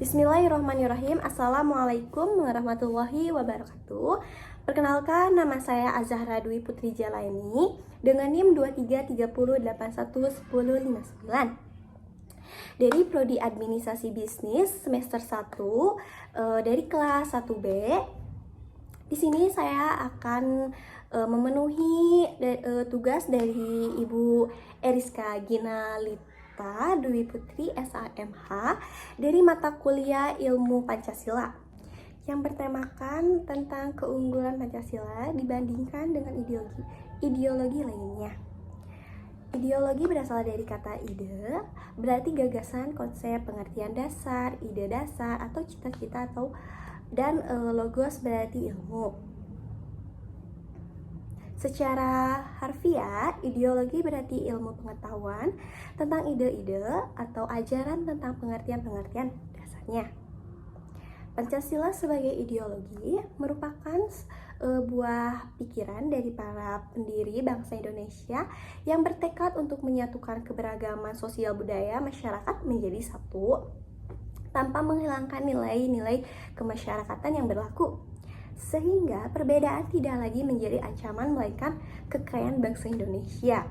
Bismillahirrahmanirrahim. Assalamualaikum warahmatullahi wabarakatuh. Perkenalkan, nama saya Azahra Dwi Putri Jalaini dengan NIM 2330811059 dari Prodi Administrasi Bisnis semester 1 dari kelas 1B. Di sini saya akan memenuhi tugas dari Ibu Eriska Ginalita Dwi Putri SAMH dari mata kuliah Ilmu Pancasila yang bertemakan tentang keunggulan Pancasila dibandingkan dengan ideologi lainnya. Ideologi berasal dari kata ide, berarti gagasan, konsep, pengertian dasar, ide dasar atau cita-cita dan logos berarti ilmu. Secara harfiah, ideologi berarti ilmu pengetahuan tentang ide-ide atau ajaran tentang pengertian-pengertian dasarnya. Pancasila sebagai ideologi merupakan buah pikiran dari para pendiri bangsa Indonesia yang bertekad untuk menyatukan keberagaman sosial budaya masyarakat menjadi satu tanpa menghilangkan nilai-nilai kemasyarakatan yang berlaku, sehingga perbedaan tidak lagi menjadi ancaman melainkan kekayaan bangsa Indonesia.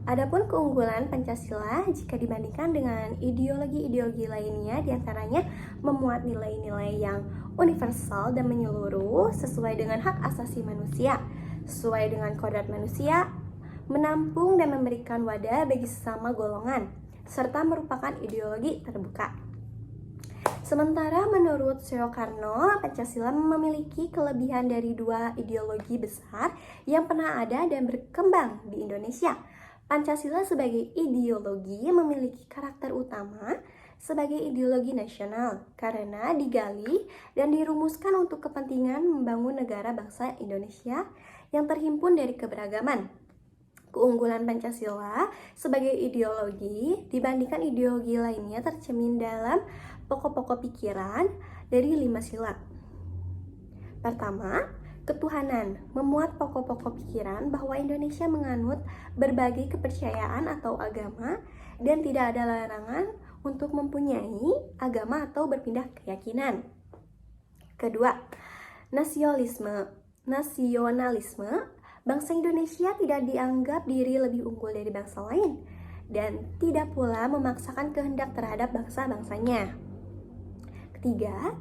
Adapun keunggulan Pancasila jika dibandingkan dengan ideologi-ideologi lainnya, diantaranya memuat nilai-nilai yang universal dan menyeluruh sesuai dengan hak asasi manusia, sesuai dengan kodrat manusia, menampung dan memberikan wadah bagi sesama golongan, serta merupakan ideologi terbuka. Sementara menurut Soekarno, Pancasila memiliki kelebihan dari dua ideologi besar yang pernah ada dan berkembang di Indonesia. Pancasila sebagai ideologi memiliki karakter utama sebagai ideologi nasional karena digali dan dirumuskan untuk kepentingan membangun negara bangsa Indonesia yang terhimpun dari keberagaman. Keunggulan Pancasila sebagai ideologi dibandingkan ideologi lainnya tercermin dalam pokok-pokok pikiran dari 5 sila. Pertama, ketuhanan memuat pokok-pokok pikiran bahwa Indonesia menganut berbagai kepercayaan atau agama dan tidak ada larangan untuk mempunyai agama atau berpindah keyakinan. Kedua, nasionalisme. Bangsa Indonesia tidak dianggap diri lebih unggul dari bangsa lain dan tidak pula memaksakan kehendak terhadap bangsa-bangsanya. Ketiga,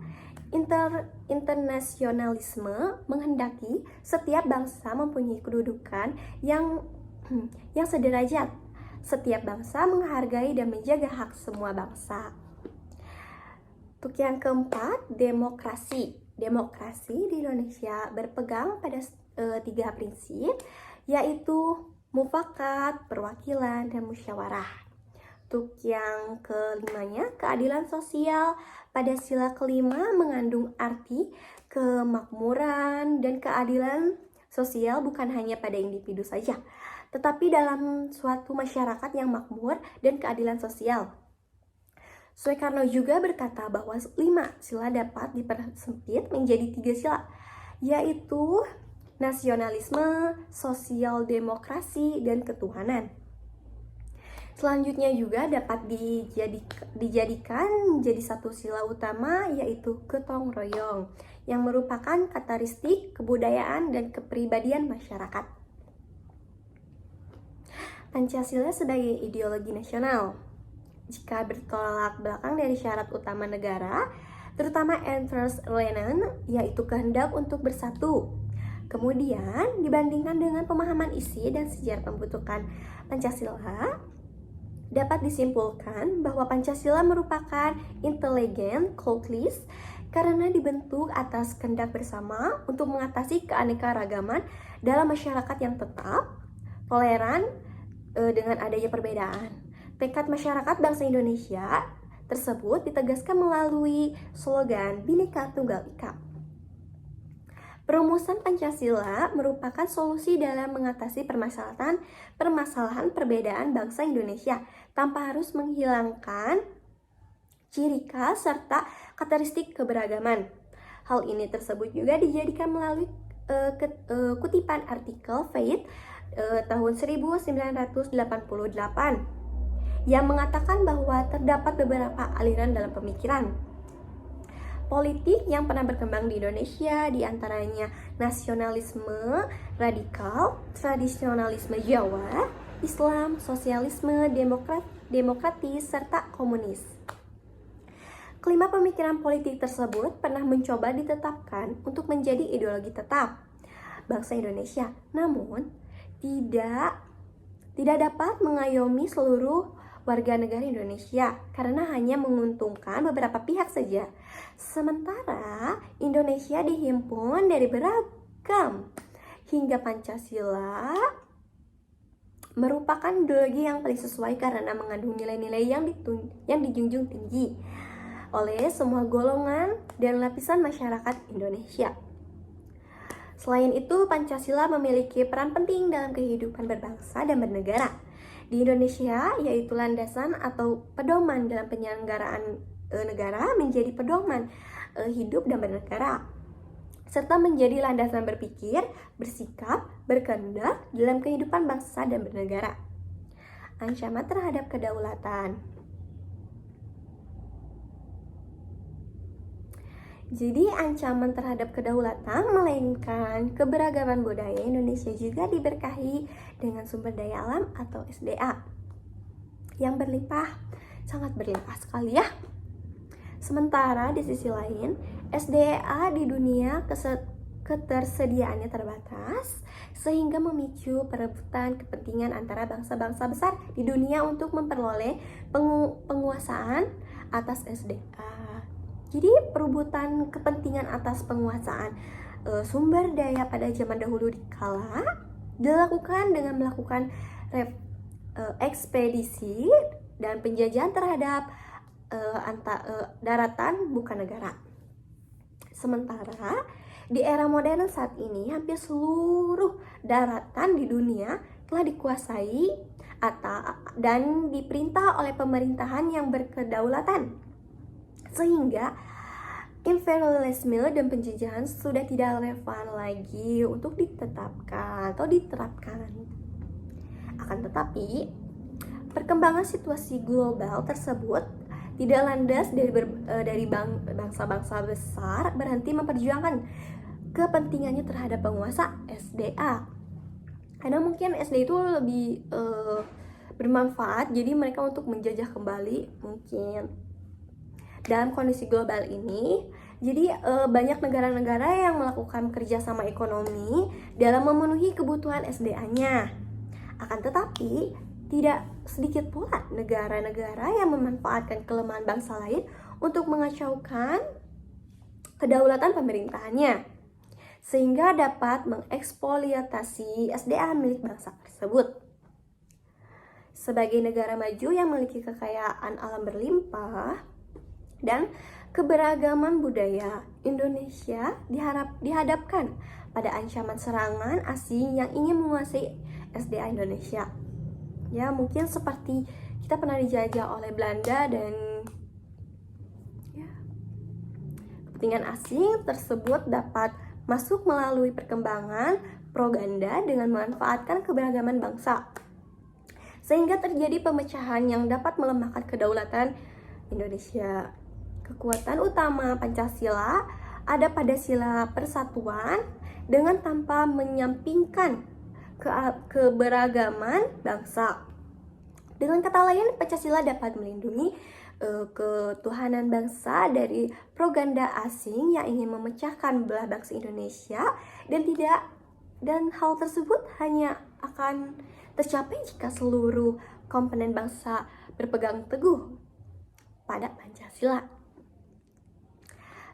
internasionalisme menghendaki setiap bangsa mempunyai kedudukan yang sederajat. Setiap bangsa menghargai dan menjaga hak semua bangsa. Untuk yang keempat, demokrasi. Demokrasi di Indonesia berpegang pada 3 prinsip, yaitu mufakat, perwakilan, dan musyawarah. Untuk yang kelimanya, keadilan sosial pada sila kelima mengandung arti kemakmuran dan keadilan sosial bukan hanya pada individu saja, tetapi dalam suatu masyarakat yang makmur dan keadilan sosial. Soekarno juga berkata bahwa 5 sila dapat dipersempit menjadi 3 sila, yaitu nasionalisme, sosial demokrasi, dan ketuhanan. Selanjutnya juga dapat dijadikan menjadi satu sila utama, yaitu gotong royong, yang merupakan karakteristik kebudayaan dan kepribadian masyarakat. Pancasila sebagai ideologi nasional. Jika bertolak belakang dari syarat utama negara, terutama ethos renan, yaitu kehendak untuk bersatu. Kemudian dibandingkan dengan pemahaman isi dan sejarah pembentukan Pancasila, dapat disimpulkan bahwa Pancasila merupakan intelligent coalescence karena dibentuk atas kehendak bersama untuk mengatasi keanekaragaman dalam masyarakat yang tetap, toleran dengan adanya perbedaan. Tekad masyarakat bangsa Indonesia tersebut ditegaskan melalui slogan Bhinneka Tunggal Ika. Perumusan Pancasila merupakan solusi dalam mengatasi permasalahan perbedaan bangsa Indonesia tanpa harus menghilangkan ciri khas serta karakteristik keberagaman. Hal ini tersebut juga dijadikan melalui kutipan artikel Faith tahun 1988 yang mengatakan bahwa terdapat beberapa aliran dalam pemikiran politik yang pernah berkembang di Indonesia, diantaranya nasionalisme radikal, tradisionalisme Jawa, Islam, sosialisme, demokratis, serta komunis. Kelima pemikiran politik tersebut pernah mencoba ditetapkan untuk menjadi ideologi tetap bangsa Indonesia, namun tidak dapat mengayomi seluruh warga negara Indonesia karena hanya menguntungkan beberapa pihak saja. Sementara Indonesia dihimpun dari beragam hingga Pancasila merupakan ideologi yang paling sesuai karena mengandung nilai-nilai yang dijunjung tinggi oleh semua golongan dan lapisan masyarakat Indonesia. Selain itu, Pancasila memiliki peran penting dalam kehidupan berbangsa dan bernegara di Indonesia, yaitu landasan atau pedoman dalam penyelenggaraan negara, menjadi pedoman hidup dan bernegara, serta menjadi landasan berpikir, bersikap, berkehendak dalam kehidupan bangsa dan bernegara. Ancaman terhadap kedaulatan. Jadi ancaman terhadap kedaulatan melainkan keberagaman budaya Indonesia juga diberkahi dengan sumber daya alam atau SDA yang berlimpah, sangat berlimpah sekali ya. Sementara di sisi lain, SDA di dunia ketersediaannya terbatas sehingga memicu perebutan kepentingan antara bangsa-bangsa besar di dunia untuk memperoleh penguasaan atas SDA. Jadi perebutan kepentingan atas penguasaan sumber daya pada zaman dahulu kala dilakukan dengan melakukan ekspedisi dan penjajahan terhadap daratan bukan negara. Sementara di era modern saat ini hampir seluruh daratan di dunia telah dikuasai dan diperintah oleh pemerintahan yang berkedaulatan, sehingga imperialisme dan penjajahan sudah tidak relevan lagi untuk ditetapkan atau diterapkan. Akan tetapi, perkembangan situasi global tersebut tidak landas dari bangsa-bangsa besar berhenti memperjuangkan kepentingannya terhadap penguasa SDA. Karena mungkin SDA itu lebih bermanfaat, jadi mereka untuk menjajah kembali mungkin. Dalam kondisi global ini, jadi banyak negara-negara yang melakukan kerjasama ekonomi dalam memenuhi kebutuhan SDA-nya. Akan tetapi, tidak sedikit pula negara-negara yang memanfaatkan kelemahan bangsa lain untuk mengacaukan kedaulatan pemerintahannya, sehingga dapat mengeksploitasi SDA milik bangsa tersebut. Sebagai negara maju yang memiliki kekayaan alam berlimpah dan keberagaman budaya, Indonesia dihadapkan pada ancaman serangan asing yang ingin menguasai SDA Indonesia. Ya, mungkin seperti kita pernah dijajah oleh Belanda dan ya, kepentingan asing tersebut dapat masuk melalui perkembangan propaganda dengan memanfaatkan keberagaman bangsa, sehingga terjadi pemecahan yang dapat melemahkan kedaulatan Indonesia. Kekuatan utama Pancasila ada pada sila persatuan dengan tanpa menyampingkan keberagaman bangsa. Dengan kata lain, Pancasila dapat melindungi ketuhanan bangsa dari propaganda asing yang ingin memecahkan belah bangsa Indonesia, dan hal tersebut hanya akan tercapai jika seluruh komponen bangsa berpegang teguh pada Pancasila.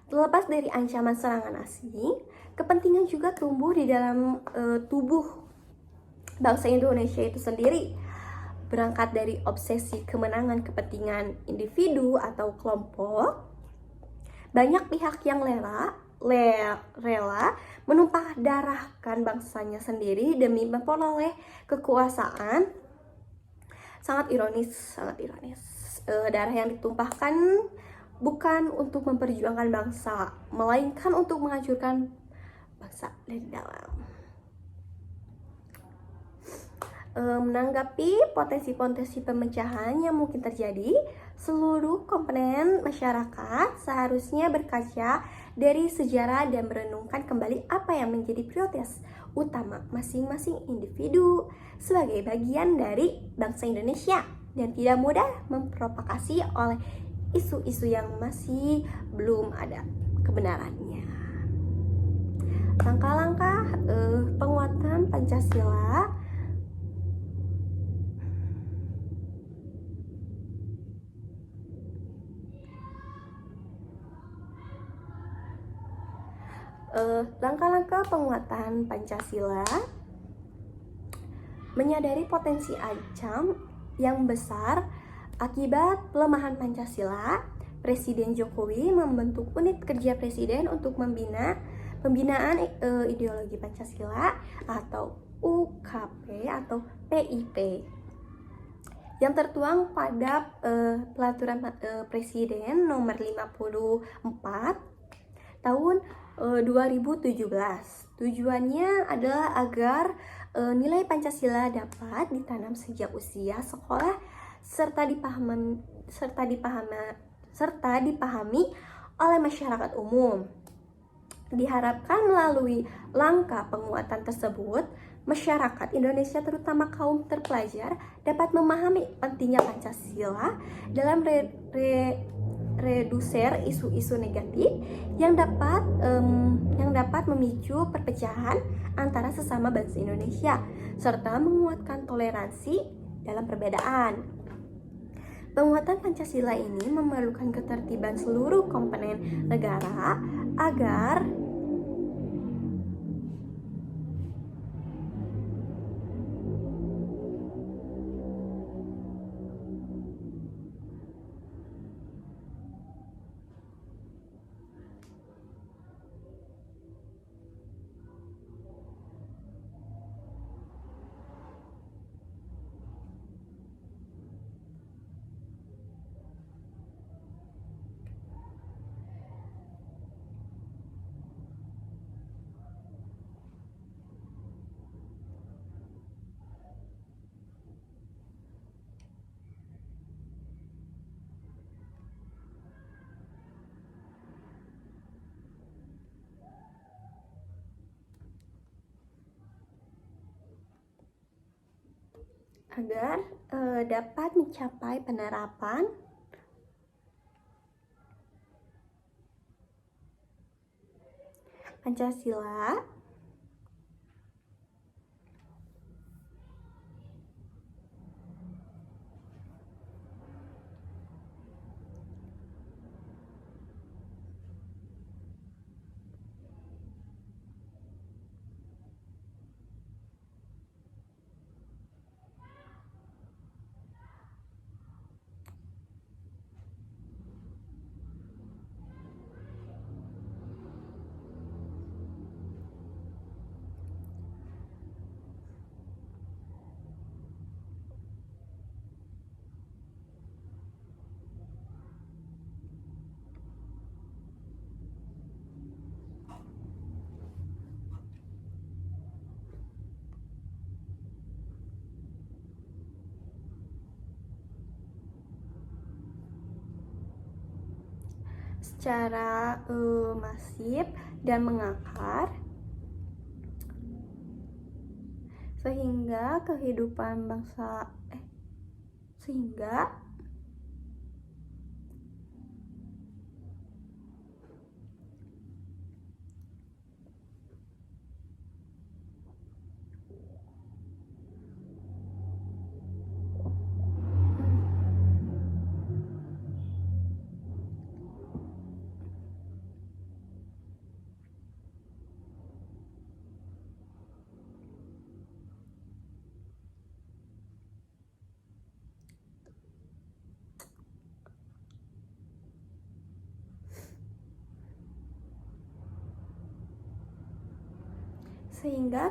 Terlepas dari ancaman serangan asing, kepentingan juga tumbuh di dalam tubuh bangsa Indonesia itu sendiri. Berangkat dari obsesi kemenangan kepentingan individu atau kelompok, banyak pihak yang rela menumpah darahkan bangsanya sendiri demi memperoleh kekuasaan. Sangat ironis. Darah yang ditumpahkan bukan untuk memperjuangkan bangsa, melainkan untuk menghancurkan bangsa dari dalam. Menanggapi potensi-potensi pemecahan yang mungkin terjadi, seluruh komponen masyarakat seharusnya berkaca dari sejarah dan merenungkan kembali apa yang menjadi prioritas utama masing-masing individu sebagai bagian dari bangsa Indonesia dan tidak mudah memprovokasi oleh isu-isu yang masih belum ada kebenarannya. Langkah-langkah penguatan Pancasila langkah-langkah penguatan Pancasila menyadari potensi ancaman yang besar akibat pelemahan Pancasila. Presiden Jokowi membentuk unit kerja presiden untuk pembinaan ideologi Pancasila atau UKP atau PIP yang tertuang pada peraturan presiden nomor 54 tahun 2017. Tujuannya adalah agar nilai Pancasila dapat ditanam sejak usia sekolah serta dipahami oleh masyarakat umum. Diharapkan melalui langkah penguatan tersebut, masyarakat Indonesia terutama kaum terpelajar dapat memahami pentingnya Pancasila dalam reduser isu-isu negatif yang dapat memicu perpecahan antara sesama bangsa Indonesia serta menguatkan toleransi dalam perbedaan. Penguatan Pancasila ini memerlukan ketertiban seluruh komponen negara agar dapat mencapai penerapan Pancasila secara masif dan mengakar sehingga kehidupan bangsa sehingga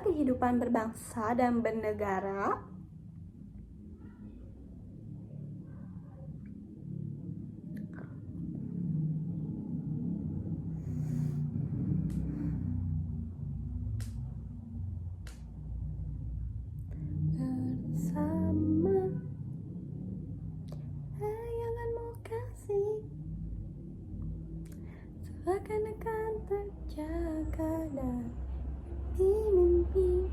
kehidupan berbangsa dan bernegara akan terjaga dan mimpi.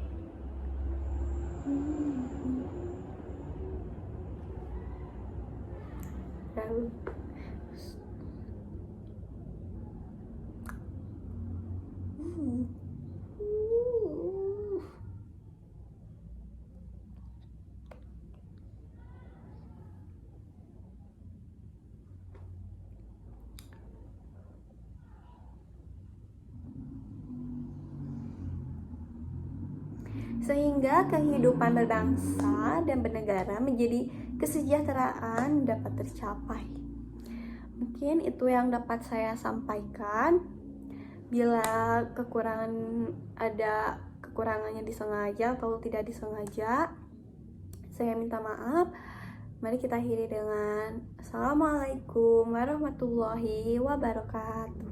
Lalu sehingga kehidupan berbangsa dan bernegara menjadi kesejahteraan dapat tercapai. Mungkin itu yang dapat saya sampaikan. Bila ada kekurangannya disengaja atau tidak disengaja, saya minta maaf. Mari kita akhiri dengan Assalamualaikum warahmatullahi wabarakatuh.